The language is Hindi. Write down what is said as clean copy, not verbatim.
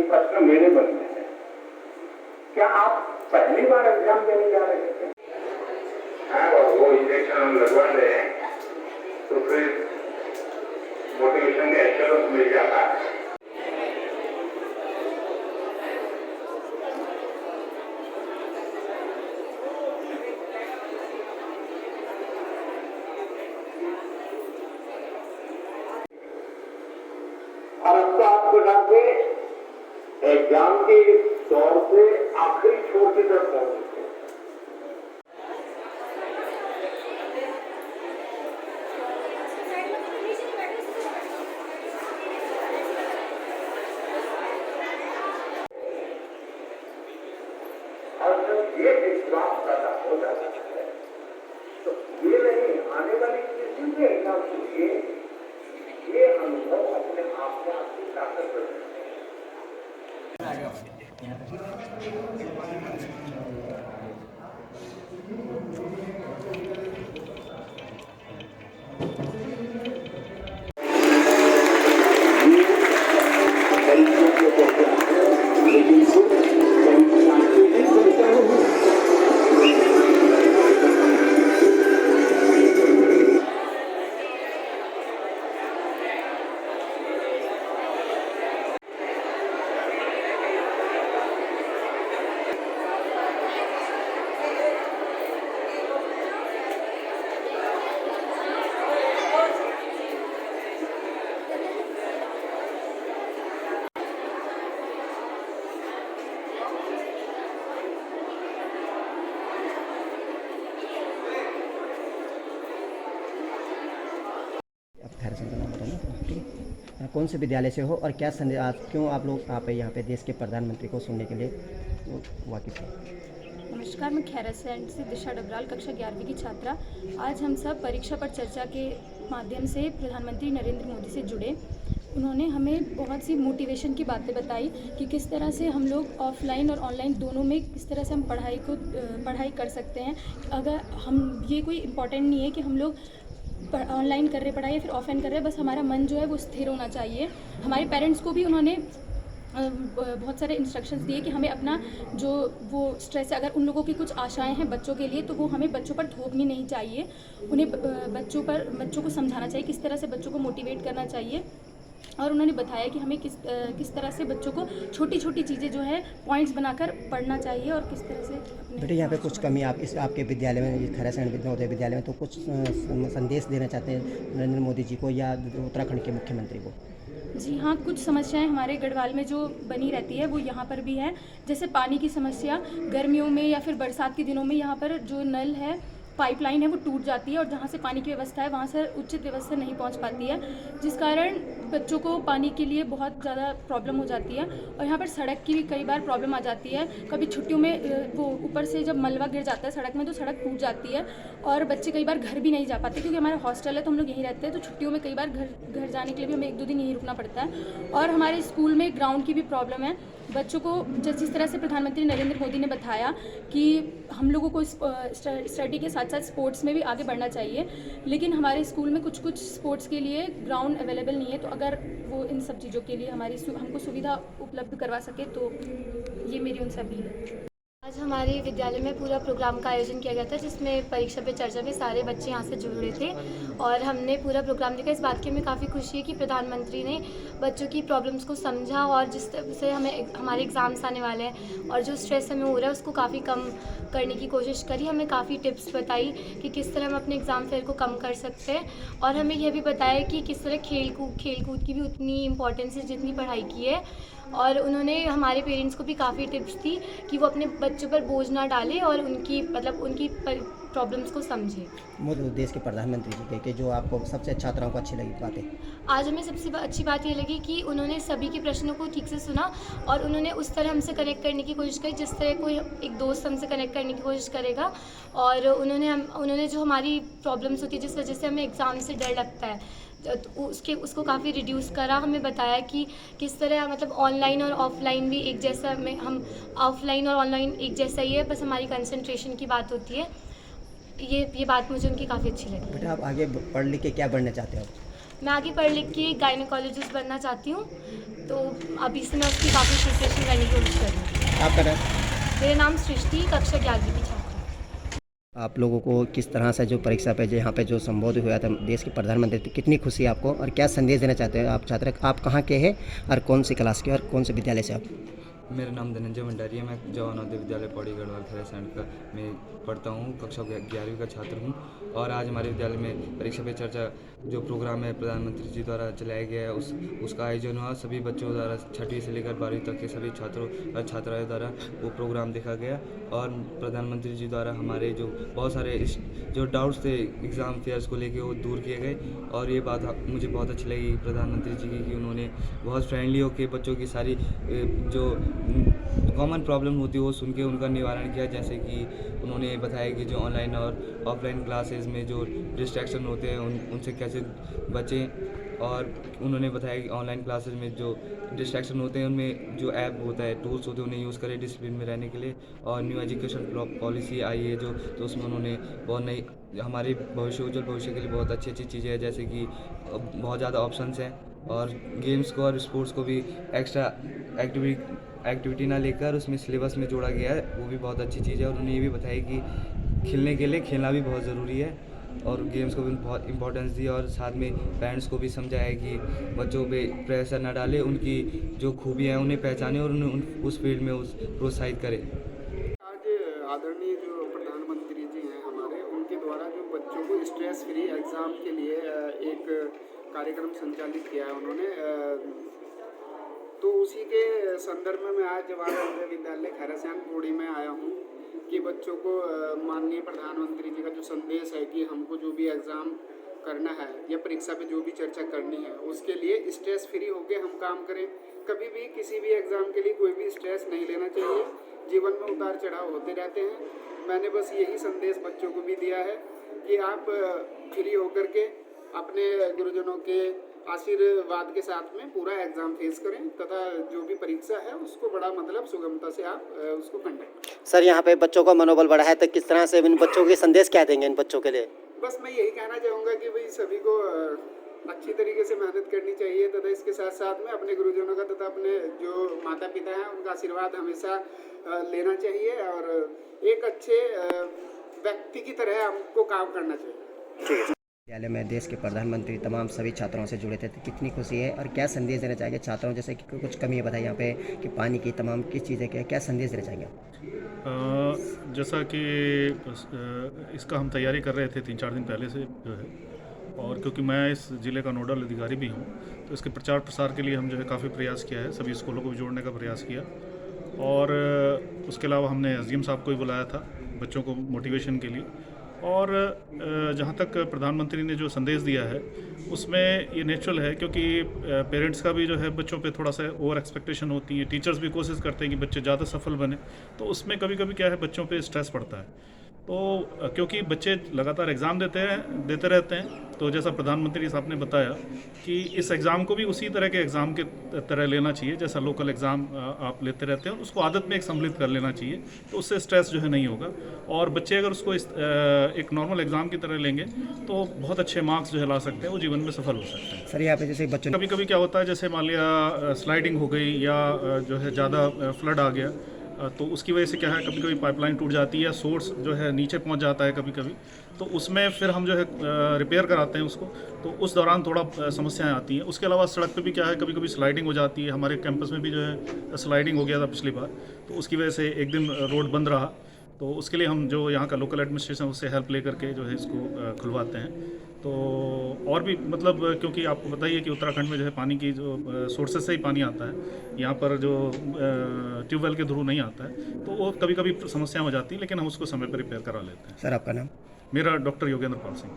प्रश्न मेरे बनते हैं, क्या आप पहली बार एग्जाम देने जा रहे थे? हाँ, और वो इंजेक्शन हम लगवा रहे हैं तो फिर मोटिवेशन का एश्योरेंस मिल जाता है। और अब तो आप बता के एग्जाम के दौर से आखिरी छोर की तरफ पहुंच चुके हैं। और जब ये विश्वास पैदा हो जाता है तो ये नहीं, आने वाली किसी भी एग्जाम के लिए ये अनुभव अपने आप में आपकी ताकत बन जाता है। खैर का नाम बताना, ठीक है। कौन से विद्यालय से हो और क्या संदेश, आज क्यों आप लोग यहाँ पे देश के प्रधानमंत्री को सुनने के लिए वाकिफ हैं? नमस्कार, मैं खैरत से दिशा डबराल, कक्षा 11वीं की छात्रा। आज हम सब परीक्षा पर चर्चा के माध्यम से प्रधानमंत्री नरेंद्र मोदी से जुड़े। उन्होंने हमें बहुत सी मोटिवेशन की बातें बताई कि किस तरह से हम लोग ऑफलाइन और ऑनलाइन दोनों में किस तरह से हम पढ़ाई कर सकते हैं। अगर हम, ये कोई इम्पोर्टेंट नहीं है कि हम लोग ऑनलाइन कर रहे पढ़ाई या फिर ऑफलाइन कर रहे हैं, बस हमारा मन जो है वो स्थिर होना चाहिए। हमारे पेरेंट्स को भी उन्होंने बहुत सारे इंस्ट्रक्शंस दिए कि हमें अपना जो वो स्ट्रेस है, अगर उन लोगों की कुछ आशाएं हैं बच्चों के लिए तो वो हमें बच्चों पर थोपनी नहीं चाहिए। उन्हें बच्चों को समझाना चाहिए, किस तरह से बच्चों को मोटिवेट करना चाहिए। और उन्होंने बताया कि हमें किस तरह से बच्चों को छोटी छोटी चीज़ें जो है पॉइंट्स बनाकर पढ़ना चाहिए और किस तरह से। बेटे, यहाँ पे कुछ कमी आपके विद्यालय में, खैरासैंण नवोदय विद्यालय में, तो कुछ संदेश देना चाहते हैं नरेंद्र मोदी जी को या उत्तराखंड के मुख्यमंत्री को? जी हाँ, कुछ समस्याएं हमारे गढ़वाल में जो बनी रहती है वो यहाँ पर भी है। जैसे पानी की समस्या, गर्मियों में या फिर बरसात के दिनों में यहाँ पर जो नल है, पाइपलाइन है, वो टूट जाती है और जहाँ से पानी की व्यवस्था है वहाँ से उचित व्यवस्था नहीं पहुँच पाती है, जिस कारण बच्चों को पानी के लिए बहुत ज़्यादा प्रॉब्लम हो जाती है। और यहाँ पर सड़क की भी कई बार प्रॉब्लम आ जाती है। कभी छुट्टियों में वो ऊपर से जब मलबा गिर जाता है सड़क में तो सड़क टूट जाती है और बच्चे कई बार घर भी नहीं जा पाते, क्योंकि हमारा हॉस्टल है तो हम लोग यहीं रहते हैं। तो छुट्टियों में कई बार घर जाने के लिए भी हमें 1-2 दिन यहीं रुकना पड़ता है। और हमारे स्कूल में ग्राउंड की भी प्रॉब्लम है। बच्चों को जिस तरह से प्रधानमंत्री नरेंद्र मोदी ने बताया कि हम लोगों को स्टडी के साथ साथ स्पोर्ट्स में भी आगे बढ़ना चाहिए, लेकिन हमारे स्कूल में कुछ स्पोर्ट्स के लिए ग्राउंड अवेलेबल नहीं है। तो अगर वो इन सब चीज़ों के लिए हमको सुविधा उपलब्ध करवा सके तो ये मेरी उनसे अपील है। आज हमारे विद्यालय में पूरा प्रोग्राम का आयोजन किया गया था, जिसमें परीक्षा पे चर्चा में सारे बच्चे यहाँ से जुड़े थे और हमने पूरा प्रोग्राम देखा। इस बात की हमें काफ़ी खुशी है कि प्रधानमंत्री ने बच्चों की प्रॉब्लम्स को समझा और जिस तरह से हमारे एग्ज़ाम्स आने वाले हैं और जो स्ट्रेस हमें हो रहा है उसको काफ़ी कम करने की कोशिश करी। हमें काफ़ी टिप्स बताई कि किस तरह हम अपने एग्ज़ाम फेयर को कम कर सकते हैं और हमें यह भी बताया कि किस तरह खेल कूद की भी उतनी इम्पोर्टेंस है जितनी पढ़ाई की है। और उन्होंने हमारे पेरेंट्स को भी काफ़ी टिप्स दी कि वो अपने बच्चों पर बोझ ना डालें और उनकी प्रॉब्लम्स को समझें। देश के प्रधानमंत्री जी के जो आपको सबसे छात्राओं को अच्छी लगी बातें? आज हमें सबसे अच्छी बात ये लगी कि उन्होंने सभी के प्रश्नों को ठीक से सुना और उन्होंने उस तरह हमसे कनेक्ट करने की कोशिश की जिस तरह कोई एक दोस्त हमसे कनेक्ट करने की कोशिश करेगा। और उन्होंने जो हमारी प्रॉब्लम्स होती है जिस वजह से हमें एग्ज़ाम से डर लगता है तो उसको काफ़ी रिड्यूस करा। हमें बताया कि किस तरह मतलब ऑनलाइन और ऑफलाइन भी एक जैसा, हम ऑफलाइन और ऑनलाइन एक जैसा ही है, बस हमारी कंसंट्रेशन की बात होती है। ये बात मुझे उनकी काफ़ी अच्छी लगी। बेटा, आप आगे पढ़ लिख के क्या बनना चाहते हो? मैं आगे पढ़ लिख के गायनोकोलॉजिस्ट बनना चाहती हूँ, तो अभी से मैं उसकी काफ़ी प्रिपरेशन करने की कोशिश कर रही हूँ। आपका नाम? मेरा नाम सृष्टि, कक्षा 11वीं की छात्रा। आप लोगों को किस तरह से जो परीक्षा पे जो यहाँ पे जो संबोधित हुआ था देश के प्रधानमंत्री, तो कितनी खुशी है आपको और क्या संदेश देना चाहते हैं आप छात्र? आप कहाँ के हैं और कौन सी क्लास के और कौन से विद्यालय से आप? मेरा नाम धनंजय भंडारी है। मैं जवाहर नवोदय विद्यालय पौड़ी गढ़वाल खैरासैंण का में पढ़ता हूँ, कक्षा 11वीं का छात्र हूँ। और आज हमारे विद्यालय में परीक्षा पे चर्चा जो प्रोग्राम है प्रधानमंत्री जी द्वारा चलाया गया है उसका आयोजन हुआ। सभी बच्चों द्वारा 6वीं से लेकर 12वीं तक के सभी छात्रों और छात्राओं द्वारा वो प्रोग्राम देखा गया। और प्रधानमंत्री जी द्वारा हमारे जो बहुत सारे जो डाउट्स थे एग्ज़ाम फेयर्स को लेके वो दूर किए गए। और ये बात मुझे बहुत अच्छी लगी प्रधानमंत्री जी की कि उन्होंने बहुत फ्रेंडली होकर बच्चों की सारी जो कॉमन प्रॉब्लम होती है वो सुन के उनका निवारण किया। जैसे कि उन्होंने बताया कि जो ऑनलाइन और ऑफलाइन क्लासेस में जो डिस्ट्रैक्शन होते हैं उनसे कैसे बचें। और उन्होंने बताया कि ऑनलाइन क्लासेस में जो डिस्ट्रैक्शन होते हैं उनमें जो ऐप होता है, टूल्स होते हैं, उन्हें यूज़ करें डिसिप्लिन में रहने के लिए। और न्यू एजुकेशन पॉलिसी आई है जो, तो उसमें उन्होंने बहुत नई हमारे उज्जवल भविष्य के लिए बहुत अच्छी अच्छी चीज़ें हैं। जैसे कि बहुत ज़्यादा ऑप्शंस हैं और गेम्स को और स्पोर्ट्स को भी एक्स्ट्रा एक्टिविटी ना लेकर उसमें सिलेबस में जोड़ा गया है, वो भी बहुत अच्छी चीज़ है। और उन्होंने ये भी बताया कि खेलने के लिए खेलना भी बहुत ज़रूरी है और गेम्स को भी बहुत इंपॉर्टेंस दी। और साथ में पेरेंट्स को भी समझाया कि बच्चों पे प्रेशर ना डालें, उनकी जो खूबियाँ हैं उन्हें पहचानें और उन्हें उस फील्ड में प्रोत्साहित करें। आज आदरणीय जो प्रधानमंत्री जी हैं हमारे, उनके द्वारा जो बच्चों को स्ट्रेस फ्री एग्ज़ाम के लिए एक कार्यक्रम संचालित किया है उन्होंने, तो उसी के संदर्भ में मैं आज जवाहर नवोदय विद्यालय खैरासैंण पौड़ी में आया हूँ कि बच्चों को माननीय प्रधानमंत्री जी का जो संदेश है कि हमको जो भी एग्ज़ाम करना है या परीक्षा पे जो भी चर्चा करनी है उसके लिए स्ट्रेस फ्री होके हम काम करें। कभी भी किसी भी एग्ज़ाम के लिए कोई भी स्ट्रेस नहीं लेना चाहिए। जीवन में उतार चढ़ाव होते रहते हैं। मैंने बस यही संदेश बच्चों को भी दिया है कि आप फ्री होकर के अपने गुरुजनों के आशीर्वाद के साथ में पूरा एग्ज़ाम फेस करें तथा जो भी परीक्षा है उसको बड़ा मतलब सुगमता से आप उसको कंडक्ट करें। सर यहाँ पे बच्चों का मनोबल बढ़ा है, तो किस तरह से इन बच्चों के संदेश क्या देंगे इन बच्चों के लिए? बस मैं यही कहना चाहूँगा कि भाई सभी को अच्छी तरीके से मेहनत करनी चाहिए तथा इसके साथ साथ में अपने गुरुजनों का तथा अपने जो माता पिता हैं उनका आशीर्वाद हमेशा लेना चाहिए और एक अच्छे व्यक्ति की तरह हमको काम करना चाहिए। विद्यालय में देश के प्रधानमंत्री तमाम सभी छात्रों से जुड़े थे, तो कितनी खुशी है और क्या संदेश देना चाहेंगे छात्रों? जैसे कि कुछ कमी है बताइए यहाँ पे कि पानी की तमाम किस चीज़ें क्या संदेश देना चाहेंगे? जैसा कि इसका हम तैयारी कर रहे थे 3-4 दिन पहले से जो है, और क्योंकि मैं इस ज़िले का नोडल अधिकारी भी हूँ तो इसके प्रचार प्रसार के लिए हम जो है काफ़ी प्रयास किया है, सभी स्कूलों को भी जोड़ने का प्रयास किया। और उसके अलावा हमने एसडीएम साहब को भी बुलाया था बच्चों को मोटिवेशन के लिए। और जहाँ तक प्रधानमंत्री ने जो संदेश दिया है उसमें ये नेचुरल है, क्योंकि पेरेंट्स का भी जो है बच्चों पे थोड़ा सा ओवर एक्सपेक्टेशन होती है, टीचर्स भी कोशिश करते हैं कि बच्चे ज़्यादा सफल बने, तो उसमें कभी कभी क्या है बच्चों पे स्ट्रेस पड़ता है। तो क्योंकि बच्चे लगातार एग्ज़ाम देते रहते हैं, तो जैसा प्रधानमंत्री साहब ने बताया कि इस एग्ज़ाम को भी उसी तरह के एग्ज़ाम के तरह लेना चाहिए जैसा लोकल एग्ज़ाम आप लेते रहते हैं, और उसको आदत में एक सम्मिलित कर लेना चाहिए, तो उससे स्ट्रेस जो है नहीं होगा। और बच्चे अगर उसको एक नॉर्मल एग्ज़ाम की तरह लेंगे तो बहुत अच्छे मार्क्स जो है ला सकते हैं, वो जीवन में सफल हो सकते हैं। सर यहाँ पे जैसे बच्चों कभी कभी क्या होता है, जैसे मान लिया स्लाइडिंग हो गई या जो है ज़्यादा फ्लड आ गया, तो उसकी वजह से क्या है कभी कभी पाइपलाइन टूट जाती है या सोर्स जो है नीचे पहुंच जाता है कभी कभी, तो उसमें फिर हम जो है रिपेयर कराते हैं उसको, तो उस दौरान थोड़ा समस्याएं आती हैं। उसके अलावा सड़क पे भी क्या है कभी कभी स्लाइडिंग हो जाती है। हमारे कैंपस में भी जो है स्लाइडिंग हो गया था पिछली बार, तो उसकी वजह से एक दिन रोड बंद रहा, तो उसके लिए हम जो यहाँ का लोकल एडमिनिस्ट्रेशन उससे हेल्प ले करके जो है इसको खुलवाते हैं। तो और भी मतलब क्योंकि आपको बताइए कि उत्तराखंड में जो है पानी की जो सोर्सेज से ही पानी आता है, यहाँ पर जो ट्यूबवेल के थ्रू नहीं आता है, तो वो कभी कभी समस्या हो जाती है, लेकिन हम उसको समय पर रिपेयर करा लेते हैं। सर आपका नाम? मेरा डॉक्टर योगेंद्र पाल सिंह।